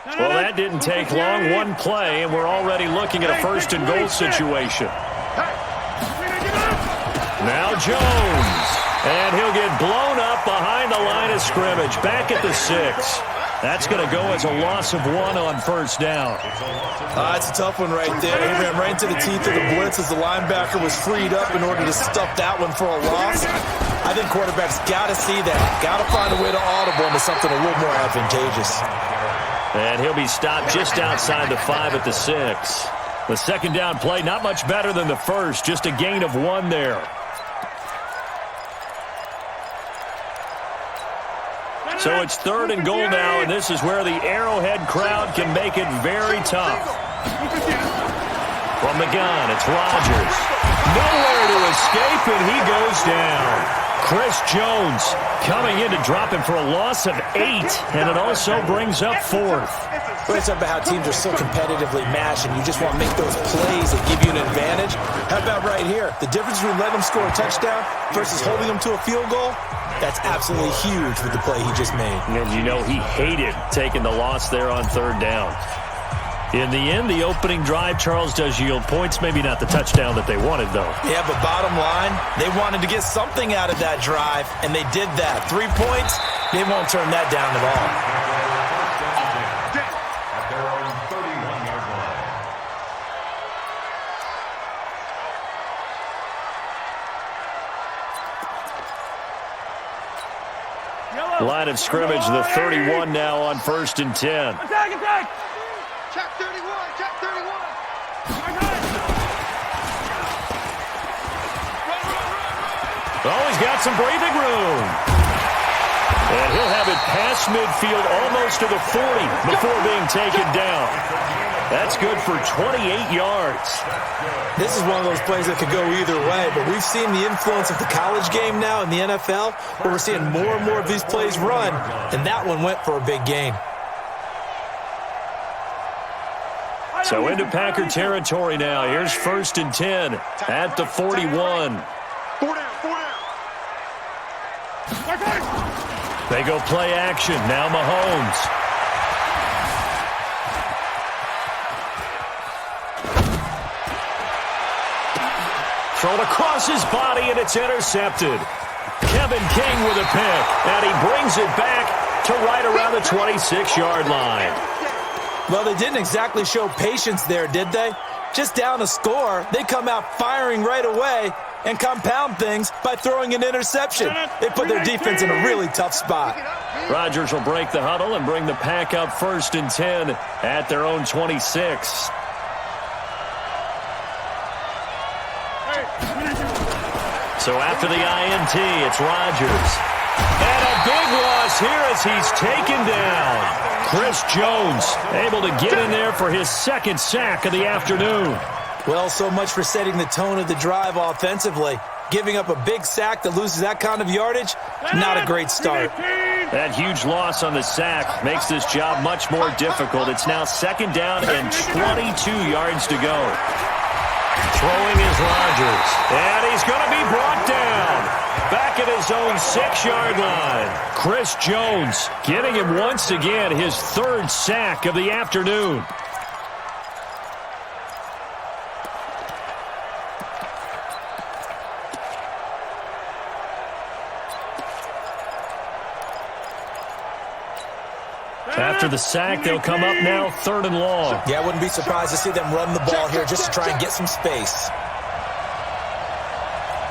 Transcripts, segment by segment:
Well, that didn't take long. One play, and we're already looking at a first-and-goal situation. Now Jones. And he'll get blown up behind the line of scrimmage. Back at the 6. That's going to go as a loss of 1 on first down. It's a tough one right there. He ran right into the teeth of the blitz as the linebacker was freed up in order to stuff that one for a loss. I think quarterbacks got to see that. Got to find a way to audible into something a little more advantageous. And he'll be stopped just outside the 5 at the 6. The second down play, not much better than the first. Just a gain of 1 there. So it's 3rd and goal now, and this is where the Arrowhead crowd can make it very tough. From the gun, it's Rodgers. Nowhere to escape, and he goes down. Chris Jones coming in to drop him for a loss of 8, and it also brings up 4th. Well, it's about how teams are so competitively matched, and you just want to make those plays that give you an advantage. How about right here? The difference between letting them score a touchdown versus holding them to a field goal, that's absolutely huge with the play he just made. And you know he hated taking the loss there on 3rd down. In the end, the opening drive, Charles, does yield points. Maybe not the touchdown that they wanted, though. Yeah, but bottom line, they wanted to get something out of that drive, and they did that. 3 points, they won't turn that down at all. Line of scrimmage, the 31 now on 1st and 10. Attack, attack! Check 31, check 31. Oh, he's got some breathing room. And he'll have it past midfield almost to the 40 before being taken down. That's good for 28 yards. This is one of those plays that could go either way, but we've seen the influence of the college game now in the NFL, where we're seeing more and more of these plays run, and that one went for a big gain. So into Packer territory now. Here's 1st and 10 at the 41. They go play action. Now Mahomes. Thrown across his body, and it's intercepted. Kevin King with a pick, and he brings it back to right around the 26-yard line. Well, they didn't exactly show patience there, did they? Just down a score, they come out firing right away and compound things by throwing an interception. They put their defense in a really tough spot. Rodgers will break the huddle and bring the Pack up 1st and 10 at their own 26. So after the INT, it's Rodgers. And a big loss here as he's taken down. Chris Jones able to get in there for his 2nd sack of the afternoon. Well, so much for setting the tone of the drive offensively. Giving up a big sack that loses that kind of yardage, not a great start. That huge loss on the sack makes this job much more difficult. It's now 2nd down and 22 yards to go. Throwing is Rodgers, and he's going to be brought down. Back at his own 6-yard line. Chris Jones getting him once again his 3rd sack of the afternoon. After the sack, they'll come up now 3rd and long. Yeah, I wouldn't be surprised to see them run the ball here just to try and get some space.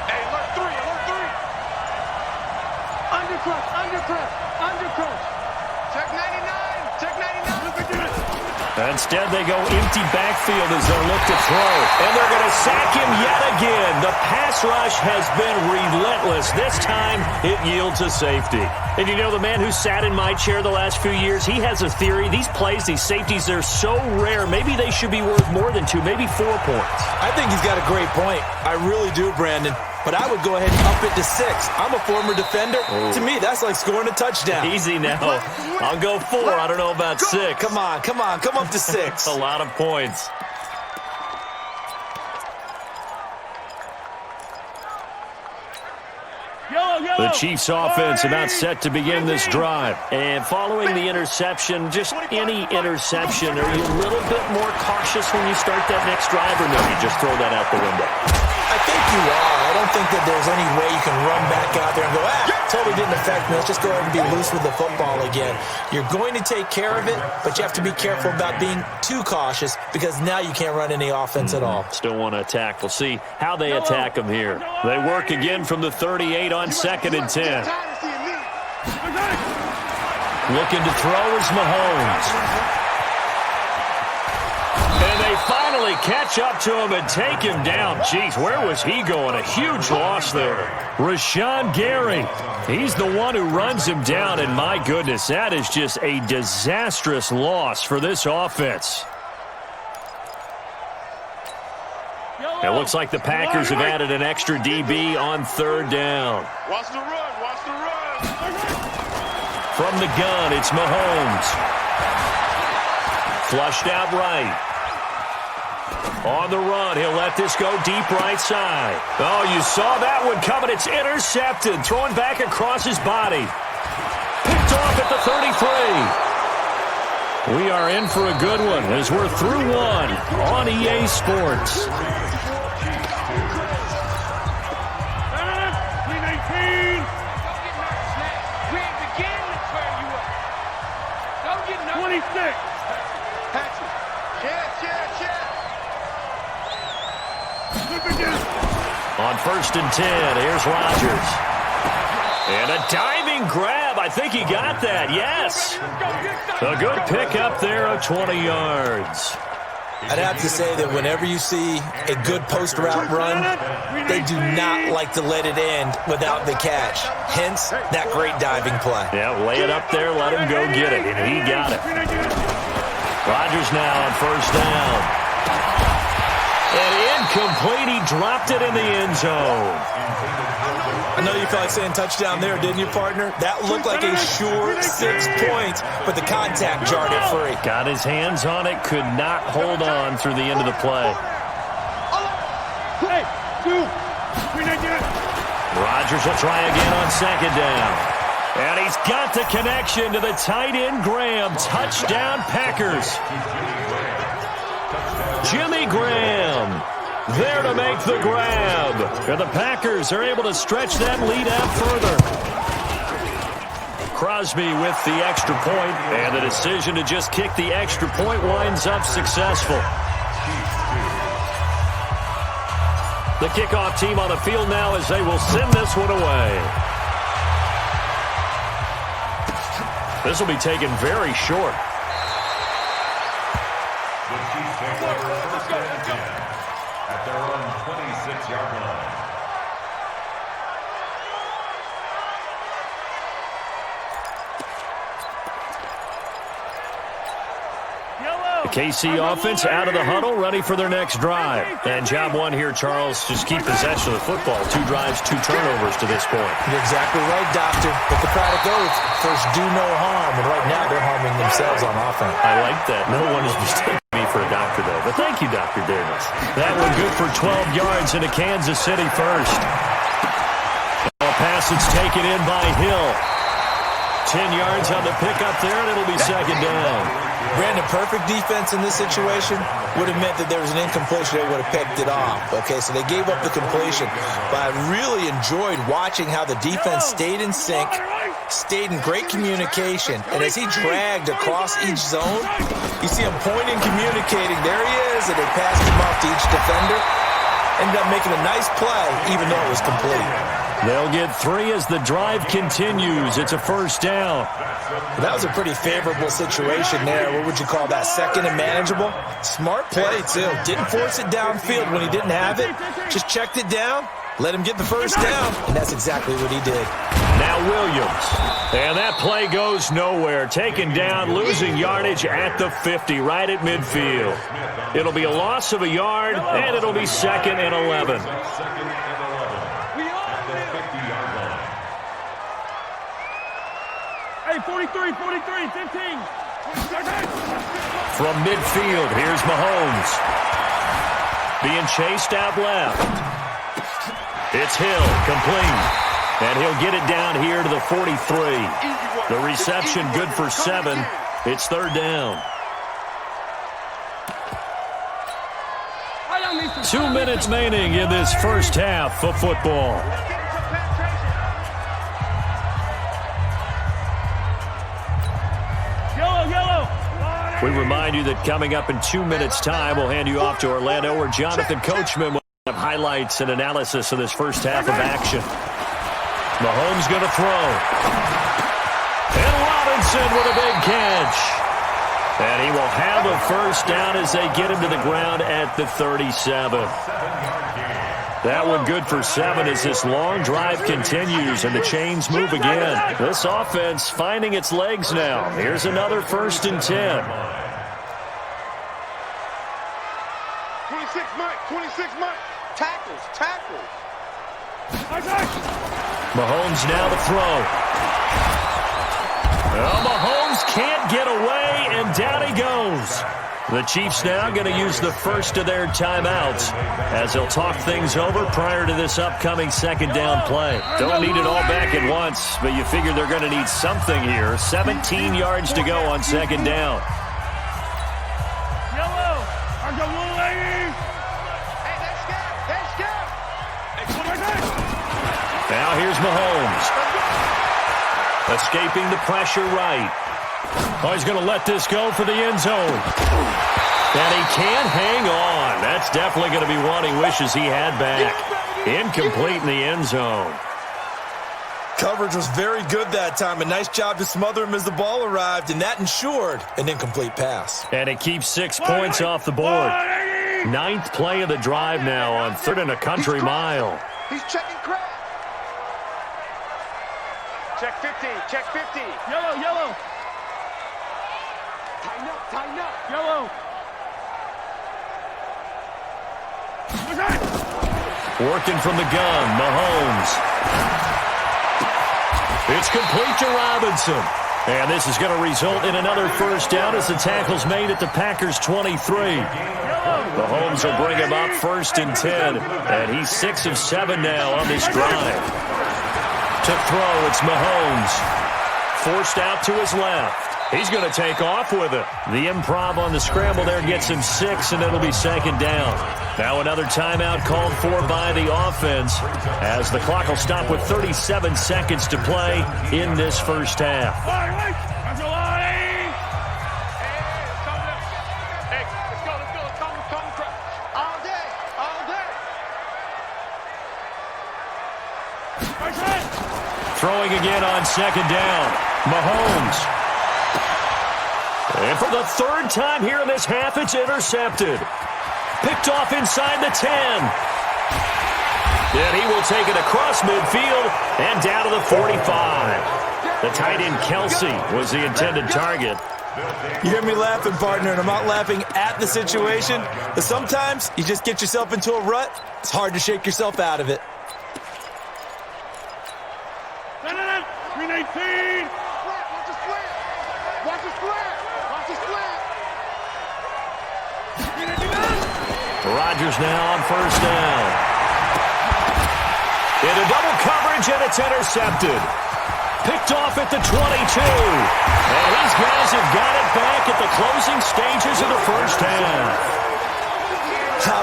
Hey, alert 3, alert 3. Undercrush, undercrush, undercrush. Check 99, check 99. Look at this. Instead, they go empty backfield as they look to throw. And they're going to sack him yet again. The pass rush has been relentless. This time, it yields a safety. And you know, the man who sat in my chair the last few years, he has a theory. These plays, these safeties, they're so rare. Maybe they should be worth more than 2, maybe 4 points. I think he's got a great point. I really do, Brandon. But I would go ahead and up it to 6. I'm a former defender. Oh. To me, that's like scoring a touchdown. Easy now. I'll go 4. I don't know about 6. Come on. Come up to 6. A lot of points. The The Chiefs offense about set to begin this drive. And following the interception, just any interception, are you a little bit more cautious when you start that next drive, or no, you just throw that out the window? I think you are. I don't think that there's any way you can run back out there and go, totally didn't affect me. Let's just go ahead and be loose with the football again. You're going to take care of it, but you have to be careful about being too cautious because now you can't run any offense at all. Still want to attack. We'll see how they attack them here. They work again from the 38 on 2nd and 10. Looking to throw is Mahomes. And they finally catch up to him and take him down. Jeez, where was he going? A huge loss there. Rashawn Gary, he's the one who runs him down, and my goodness, that is just a disastrous loss for this offense. It looks like the Packers have added an extra DB on 3rd down. Watch the run, watch the run. From the gun, it's Mahomes. Flushed out right. On the run, he'll let this go deep right side. Oh, you saw that one coming. It's intercepted. Thrown back across his body. Picked off at the 33. We are in for a good one as we're through one on EA Sports. On 1st and 10, here's Rodgers. And a diving grab. I think he got that, yes. A good pickup there of 20 yards. I'd have to say that whenever you see a good post route run, they do not like to let it end without the catch. Hence, that great diving play. Yeah, lay it up there, let him go get it, and he got it. Rodgers now on 1st down. And incomplete, he dropped it in the end zone. I know you felt like saying touchdown there, didn't you, partner? That looked like a sure 6 points, but the contact jarred it free. Got his hands on it, could not hold on through the end of the play. Rodgers will try again on 2nd down. And he's got the connection to the tight end Graham. Touchdown Packers. Jimmy Graham there to make the grab. And the Packers are able to stretch that lead out further. Crosby with the extra point, and the decision to just kick the extra point winds up successful. The kickoff team on the field now as they will send this one away. This will be taken very short. At their own 26-yard line. The KC offense out of the huddle, ready for their next drive. And job one here, Charles, just keep possession of the football. 2 drives, 2 turnovers to this point. You're exactly right, Doctor. But the product oath, first do no harm. And right now they're harming themselves on offense. I like that. No one is mistaken me for a doctor, though. But thank you, Dr. Davis. That one good for 12 yards into Kansas City first. A pass that's taken in by Hill. 10 yards on the pickup there, and it'll be 2nd down. Brandon, perfect defense in this situation would have meant that there was an incompletion. They would have picked it off. Okay, so they gave up the completion. But I really enjoyed watching how the defense stayed in sync, stayed in great communication. And as he dragged across each zone, you see him pointing, communicating. There he is, and they passed him off to each defender. Ended up making a nice play, even though it was complete. They'll get 3 as the drive continues. It's a 1st down. That was a pretty favorable situation there. What would you call that? 2nd and manageable? Smart play, too. Didn't force it downfield when he didn't have it. Just checked it down, let him get the 1st down, and that's exactly what he did. Now Williams. And that play goes nowhere. Taken down, losing yardage at the 50, right at midfield. It'll be a loss of a yard, and it'll be 2nd and 11. Hey, 43, 15. From midfield, here's Mahomes. Being chased out left. It's Hill, complete. And he'll get it down here to the 43. The reception good for 7. It's third down. 2 minutes remaining in this first half of football. We remind you that coming up in 2 minutes' time, we'll hand you off to Orlando, where Jonathan Coachman will have highlights and analysis of this first half of action. Mahomes going to throw. And Robinson with a big catch. And he will have a first down as they get him to the ground at the 37. That one good for 7 as this long drive continues and the chains move again. This offense finding its legs now. Here's another 1st and 10. 26 Mike, 26 Mike. Tackles. Mahomes now to throw. Well, Mahomes can't get away, and down he goes. The Chiefs now going to use the first of their timeouts as they'll talk things over prior to this upcoming second down play. Don't need it all back at once, but you figure they're going to need something here. 17 yards to go on second down. Now here's Mahomes. Escaping the pressure right. Oh, he's going to let this go for the end zone. And he can't hang on. That's definitely going to be one he wishes he had back. Incomplete in the end zone. Coverage was very good that time. A nice job to smother him as the ball arrived, and that ensured an incomplete pass. And it keeps 6 points off the board. 9th play of the drive now on 3rd and a country mile. He's checking crap. Check 50, check 50. Yellow. Tighten up. Yellow. Working from the gun, Mahomes. It's complete to Robinson. And this is going to result in another first down as the tackle's made at the Packers' 23. Mahomes will bring him up 1st and 10. And he's 6 of 7 now on this drive. To throw, it's Mahomes. Forced out to his left. He's going to take off with it. The improv on the scramble there gets him 6, and it'll be second down. Now another timeout called for by the offense as the clock will stop with 37 seconds to play in this first half. Hey, let's go. Come. All day. Throwing again on second down. Mahomes. And for the 3rd time here in this half, it's intercepted. Picked off inside the 10. And he will take it across midfield and down to the 45. The tight end, Kelsey, was the intended target. You hear me laughing, partner, and I'm not laughing at the situation. But sometimes you just get yourself into a rut. It's hard to shake yourself out of it. 319. Watch the slant. Rodgers now on first down. Into double coverage, and it's intercepted. Picked off at the 22. And these guys have got it back at the closing stages of the first half.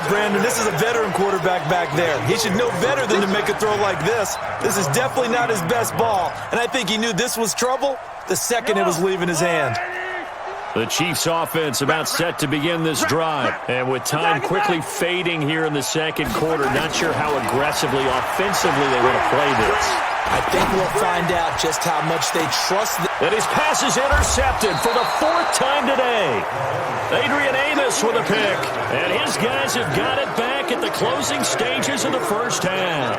Brandon, this is a veteran quarterback back there. He should know better than to make a throw like this. This is definitely not his best ball, and I think he knew this was trouble the second it was leaving his hand. The Chiefs offense about set to begin this drive. And with time quickly fading here in the second quarter, not sure how aggressively, offensively they want to play this. I think we'll find out just how much they trust. And his pass is intercepted for the 4th time today. Adrian Amos with a pick. And his guys have got it back at the closing stages of the first half.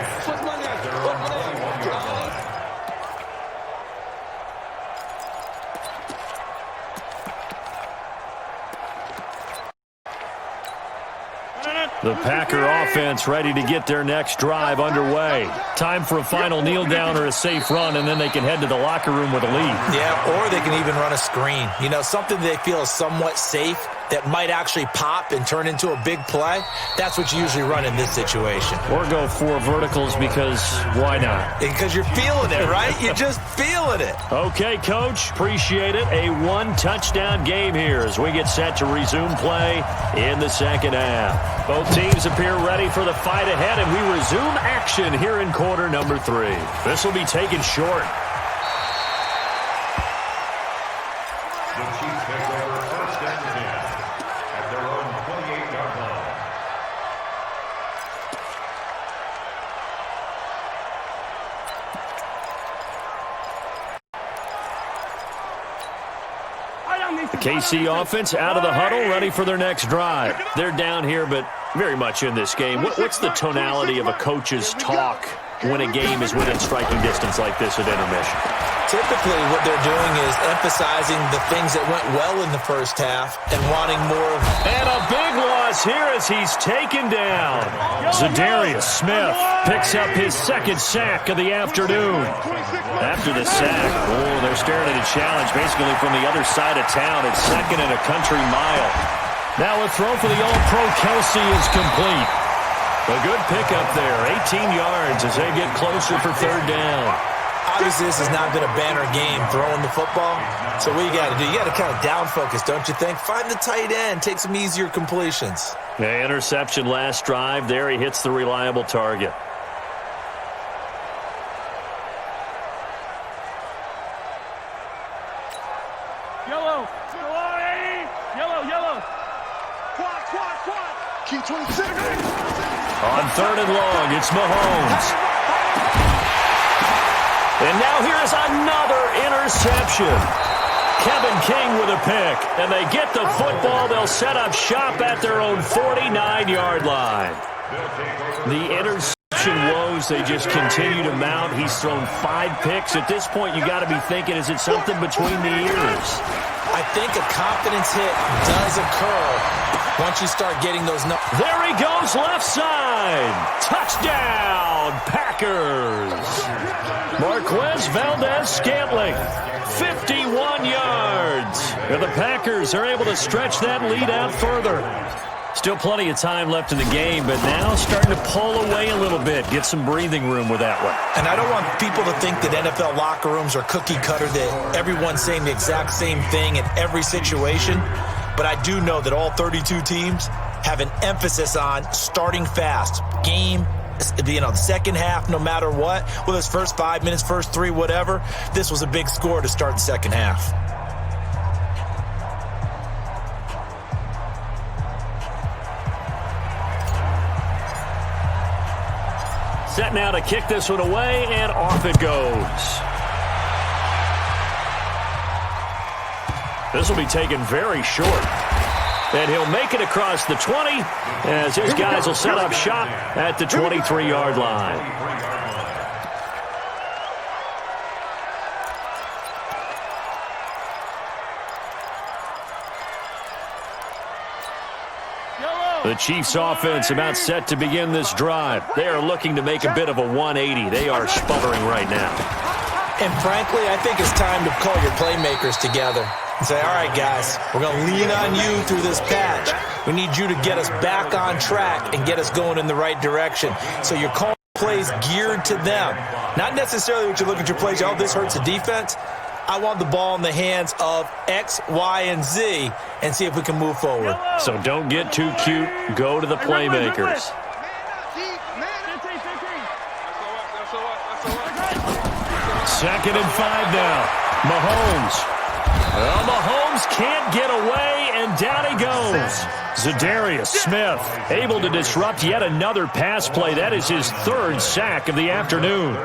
The Packer offense ready to get their next drive underway. Time for a final kneel down or a safe run, and then they can head to the locker room with a lead. Yeah, or they can even run a screen. You know, something they feel is somewhat safe. that might actually pop and turn into a big play, that's what you usually run in this situation. Or go 4 verticals because why not? Because you're feeling it, right? You're just feeling it. Okay, Coach. Appreciate it. A 1-touchdown game here as we get set to resume play in the second half. Both teams appear ready for the fight ahead, and we resume action here in quarter number 3. This will be taken short. The Chiefs take over first and 10 at their own 28-yard line. The KC offense out of the huddle, ready for their next drive. They're down here, but very much in this game. What's the tonality of a coach's talk when a game is within striking distance like this at intermission? Typically, what they're doing is emphasizing the things that went well in the first half and wanting more of... And a big loss here as he's taken down. Za'Darius Smith picks up his second sack of the afternoon. After the sack, they're staring at a challenge basically from the other side of town. It's second and a country mile. Now a throw for the All-Pro Kelsey is complete. A good pickup there, 18 yards as they get closer for third down. Obviously, this has not been a banner game throwing the football. So what you got to do, you got to kind of down focus, don't you think? Find the tight end, take some easier completions. The interception last drive. There he hits the reliable target. Yellow. Yellow. Quad. Key 26. On third and long, it's Mahomes. And now here's another interception. Kevin King with a pick. And they get the football. They'll set up shop at their own 49-yard line. The interception woes, they just continue to mount. He's thrown 5 picks. At this point, you got to be thinking, is it something between the ears? I think a confidence hit does occur once you start getting those numbers. There he goes, left side. Touchdown, Packers. Marquez Valdez-Scantling, 51 yards. And the Packers are able to stretch that lead out further. Still plenty of time left in the game, but now starting to pull away a little bit. Get some breathing room with that one. And I don't want people to think that NFL locker rooms are cookie cutter, that everyone's saying the exact same thing in every situation. But I do know that all 32 teams have an emphasis on starting fast. Game, the second half, no matter what. Whether it's first 5 minutes, first 3, whatever. This was a big score to start the second half. Set now to kick this one away, and off it goes. This will be taken very short. And he'll make it across the 20 as his guys will set up shop at the 23-yard line. The Chiefs offense about set to begin this drive. They are looking to make a bit of a 180. They are sputtering right now. And frankly, I think it's time to call your playmakers together and say, all right, guys, we're going to lean on you through this patch. We need you to get us back on track and get us going in the right direction. So you're calling plays geared to them. Not necessarily what you look at your plays, oh, this hurts the defense. I want the ball in the hands of X, Y, and Z and see if we can move forward. So don't get too cute. Go to the playmakers. Second and 5 now. Mahomes. Well, Mahomes can't get away, and down he goes. Za'Darius Smith able to disrupt yet another pass play. That is his 3rd sack of the afternoon.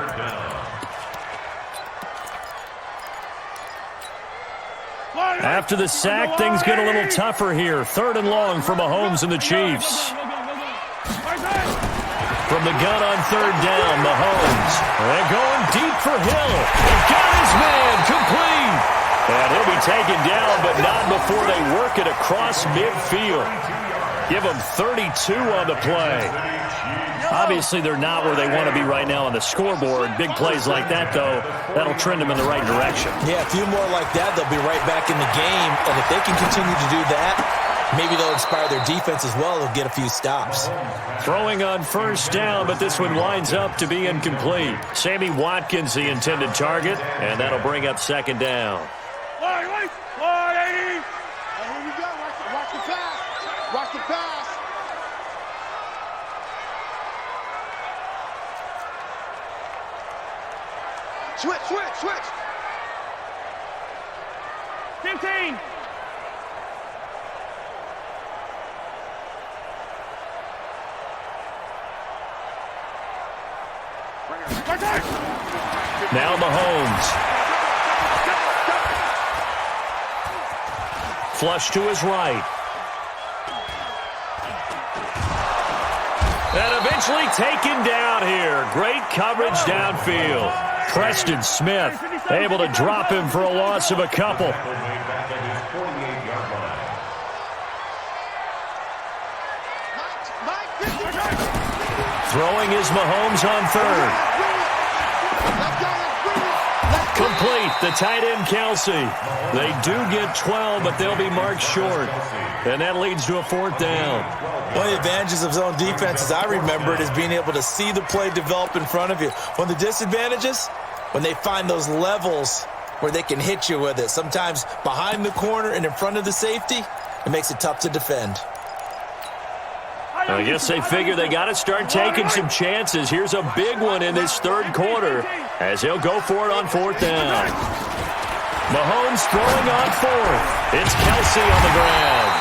After the sack, things get a little tougher here. 3rd and long for Mahomes and the Chiefs. From the gun on 3rd down, Mahomes. They're going deep for Hill. He got his man complete. And he'll be taken down, but not before they work it across midfield. Give them 32 on the play. Obviously, they're not where they want to be right now on the scoreboard. Big plays like that, though, that'll trend them in the right direction. Yeah, a few more like that, they'll be right back in the game. And if they can continue to do that, Maybe they'll inspire their defense as well. They'll get a few stops. Throwing on first down, but this one winds up to be incomplete. Sammy Watkins, the intended target, and that'll bring up second down. Here we go. Watch the pass. Watch the pass. Switch. 15. Now Mahomes. Flush to his right. And eventually taken down here. Great coverage downfield. Preston Smith able to drop him for a loss of a couple. Throwing is Mahomes on third. Complete, the tight end Kelsey. They do get 12, but they'll be marked short. And that leads to a fourth down. One of the advantages of zone defense, as I remember it, is being able to see the play develop in front of you. One of the disadvantages, when they find those levels where they can hit you with it. Sometimes behind the corner and in front of the safety, it makes it tough to defend. I guess they figure they got to start taking some chances. Here's a big one in this third quarter as he'll go for it on fourth down. Mahomes throwing on fourth. It's Kelsey on the ground.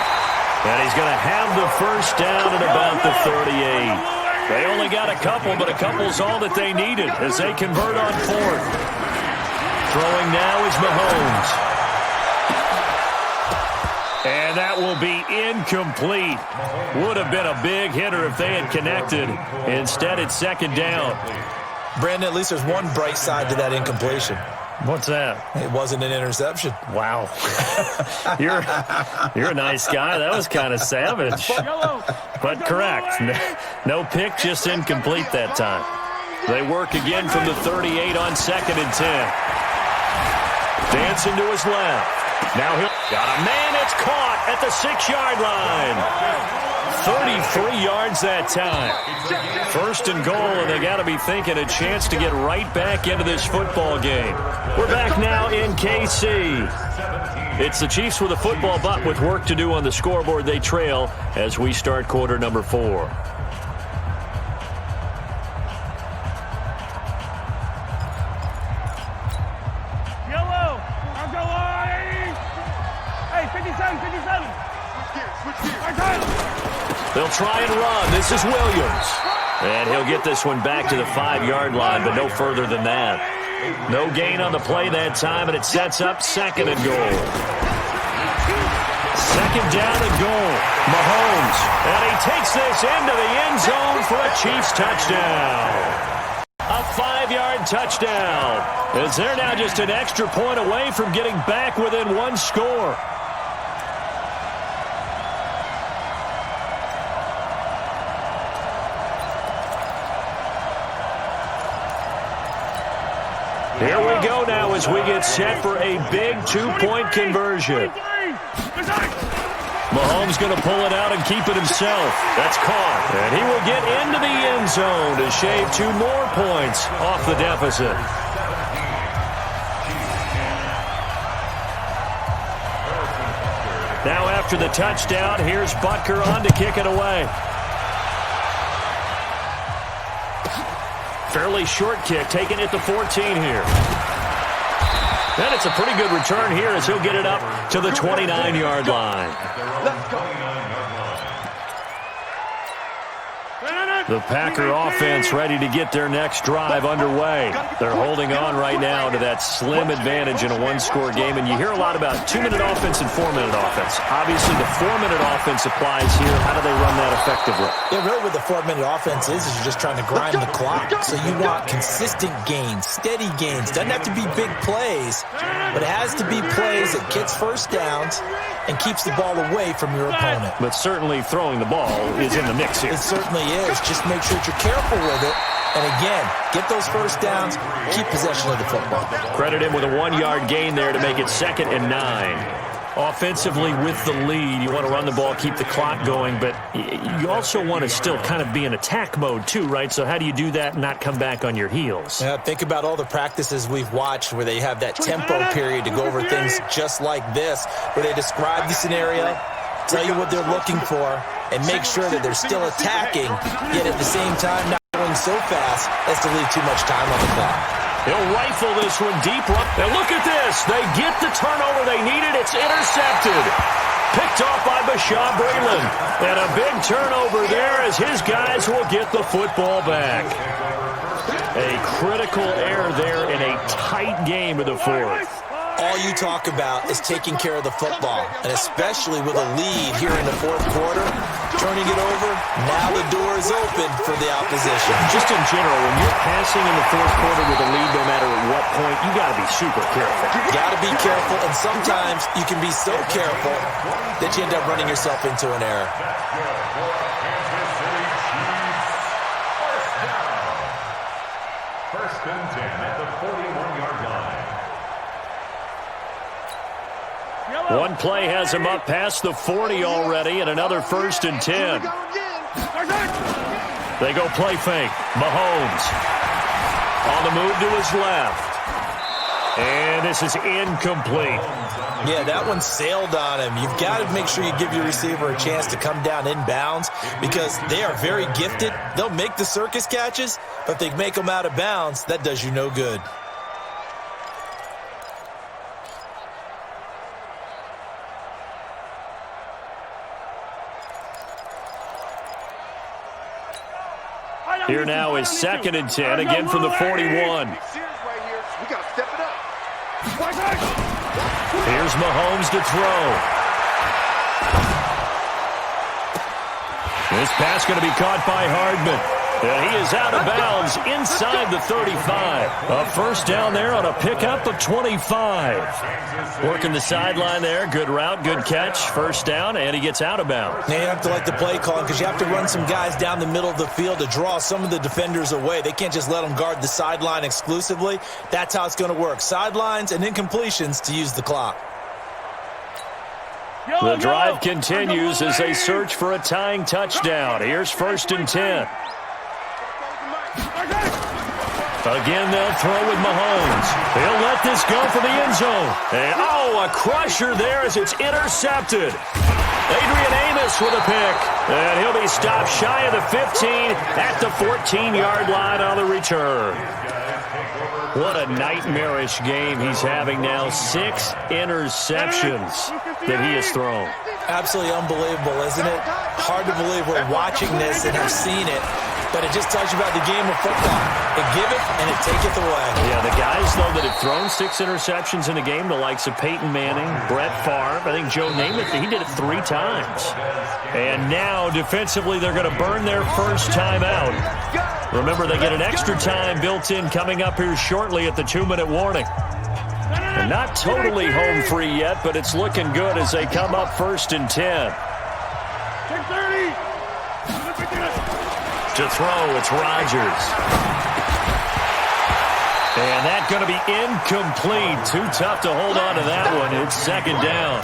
And he's going to have the first down at about the 38. They only got a couple, but a couple's all that they needed as they convert on fourth. Throwing now is Mahomes. And that will be incomplete. Would have been a big hitter if they had connected. Instead, it's second down. Brandon, at least there's one bright side to that incompletion. What's that? It wasn't an interception. Wow. You're a nice guy. That was kind of savage. But correct. No pick, just incomplete that time. They work again from the 38 on second and 10. Dancing to his left. Now he'll got a man. It's caught at the 6-yard line. 33 yards that time. First and goal, and they got to be thinking a chance to get right back into this football game. We're back now in KC. It's the Chiefs with a football, but with work to do on the scoreboard. They trail as we start quarter number 4. They'll try and run. This is Williams. And he'll get this one back to the 5-yard line, but no further than that. No gain on the play that time, and it sets up second and goal. Second down and goal. Mahomes. And he takes this into the end zone for a Chiefs touchdown. A 5-yard touchdown. As they're now just an extra point away from getting back within one score. Here we go now as we get set for a big 2-point conversion. Mahomes going to pull it out and keep it himself. That's caught. And he will get into the end zone to shave 2 more points off the deficit. Now after the touchdown, here's Butker on to kick it away. Fairly short kick, taken at the 14 here. And it's a pretty good return here as he'll get it up to the 29-yard line. Let's go. The Packer offense ready to get their next drive underway. They're holding on right now to that slim advantage in a one-score game. And you hear a lot about 2-minute offense and 4-minute offense. Obviously, the 4-minute offense applies here. How do they run that effectively? Yeah, really what the 4-minute offense is you're just trying to grind the clock. So you want consistent gains, steady gains. Doesn't have to be big plays, but it has to be plays that gets first downs and keeps the ball away from your opponent. But certainly throwing the ball is in the mix here. It certainly is. Just make sure that you're careful with it. And again, get those first downs, keep possession of the football. Credit him with a 1-yard gain there to make it 2nd and 9. Offensively with the lead, you want to run the ball, keep the clock going, but you also want to still kind of be in attack mode too, right? So how do you do that and not come back on your heels? Yeah, think about all the practices we've watched where they have that tempo period to go over things just like this, where they describe the scenario, tell you what they're looking for, and make sure that they're still attacking, yet at the same time not going so fast as to leave too much time on the clock. He'll rifle this one deep. And look at this. They get the turnover they needed. It's intercepted. Picked off by Bashaud Breeland. And a big turnover there as his guys will get the football back. A critical error there in a tight game of the fourth. All you talk about is taking care of the football, and especially with a lead here in the fourth quarter, turning it over, now the door is open for the opposition. Just in general, when you're passing in the fourth quarter with a lead, no matter at what point, you got to be super careful. Got to be careful, and sometimes you can be so careful that you end up running yourself into an error. First and 10 at the 41-yard line. One play has him up past the 40 already, and another first and 10. They go play fake. Mahomes on the move to his left. And this is incomplete. Yeah, that one sailed on him. You've got to make sure you give your receiver a chance to come down inbounds because they are very gifted. They'll make the circus catches, but if they make them out of bounds, that does you no good. Here now is second and 10, again from the 41. We got to step it up. Here's Mahomes to throw. This pass going to be caught by Hardman. And he is out of bounds inside the 35. A first down there on a pickup of 25. Working the sideline there. Good route, good catch. First down, and he gets out of bounds. Now you have to like the play calling because you have to run some guys down the middle of the field to draw some of the defenders away. They can't just let them guard the sideline exclusively. That's how it's going to work. Sidelines and incompletions to use the clock. The drive continues as they search for a tying touchdown. Here's first and 10. Again, they'll throw with Mahomes. He'll let this go for the end zone. And, a crusher there as it's intercepted. Adrian Amos with a pick. And he'll be stopped shy of the 15 at the 14-yard line on the return. What a nightmarish game he's having now. 6 interceptions that he has thrown. Absolutely unbelievable, isn't it? Hard to believe we're watching this and have seen it. But it just tells you about the game of football. It give it and it taketh away. Yeah, the guys, though, that have thrown 6 interceptions in a game, the likes of Peyton Manning, Brett Favre, I think Joe Namath, he did it 3 times. And now, defensively, they're going to burn their first time out. Remember, they get an extra time built in coming up here shortly at the 2-minute warning. They're not totally home free yet, but it's looking good as they come up first and 10. To throw, it's Rodgers. And that's going to be incomplete. Too tough to hold on to that one. It's second down.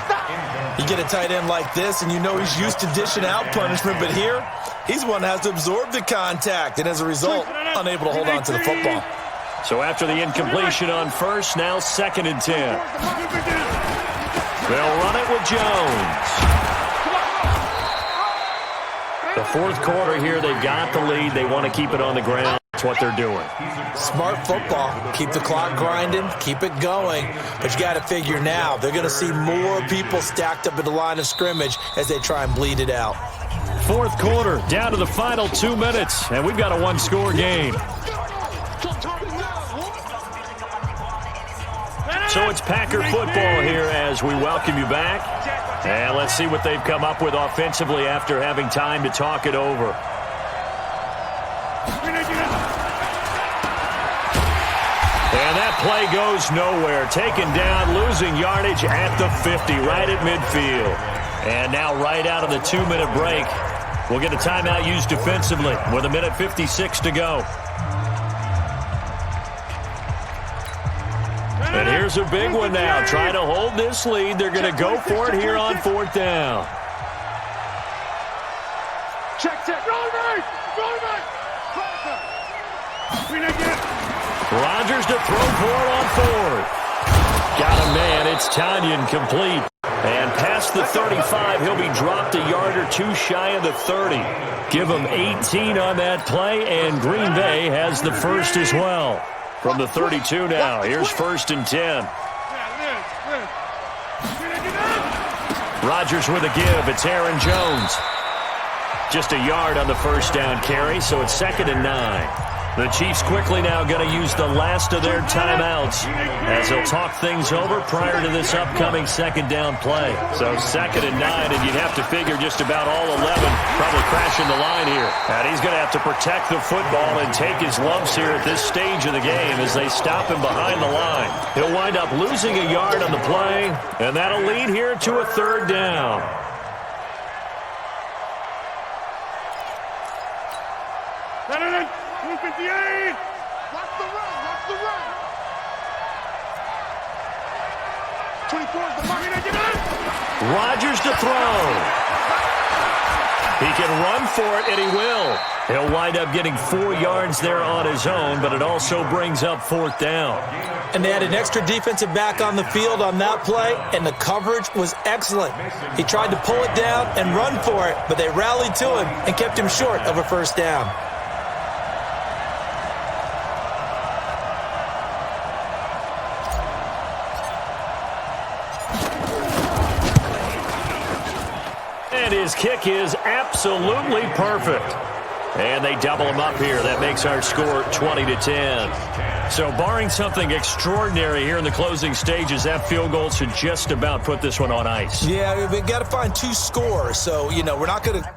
You get a tight end like this, and you know he's used to dishing out punishment, but here, he's one that has to absorb the contact, and as a result, unable to hold on to the football. So after the incompletion on first, now second and 10. They'll run it with Jones. The fourth quarter here, they've got the lead. They want to keep it on the ground. That's what they're doing. Smart football. Keep the clock grinding. Keep it going. But you got to figure now, they're going to see more people stacked up at the line of scrimmage as they try and bleed it out. Fourth quarter, down to the final 2 minutes, and we've got a one-score game. So it's Packer football here as we welcome you back. And let's see what they've come up with offensively after having time to talk it over. And that play goes nowhere. Taken down, losing yardage at the 50, right at midfield. And now right out of the 2-minute break, we'll get a timeout used defensively with 1:56 to go. And here's a big one now. Trying to hold this lead. They're going to go for it here on 4th down. Check. Roll right. Rodgers to throw for it on 4th. Got a man. It's Tanyan complete. And past the 35, he'll be dropped a yard or two shy of the 30. Give him 18 on that play, and Green Bay has the first as well. From the 32 now, here's 1st and 10. Rodgers with a give. It's Aaron Jones. Just a yard on the 1st down carry, so it's 2nd and 9. The Chiefs quickly now going to use the last of their timeouts as they'll talk things over prior to this upcoming 2nd down play. So 2nd and 9, and you'd have to figure just about all 11 probably crashing the line here. And he's going to have to protect the football and take his lumps here at this stage of the game as they stop him behind the line. He'll wind up losing a yard on the play, and that'll lead here to a 3rd down. Watch the run. 24 is the mark. Rodgers to throw. He can run for it, and he will. He'll wind up getting 4 yards there on his own, but it also brings up 4th down. And they had an extra defensive back on the field on that play, and the coverage was excellent. He tried to pull it down and run for it, but they rallied to him and kept him short of a 1st down. And his kick is absolutely perfect. And they double him up here. That makes our score 20-10. So barring something extraordinary here in the closing stages, that field goal should just about put this one on ice. Yeah, we've got to find 2 scores. So, we're not going to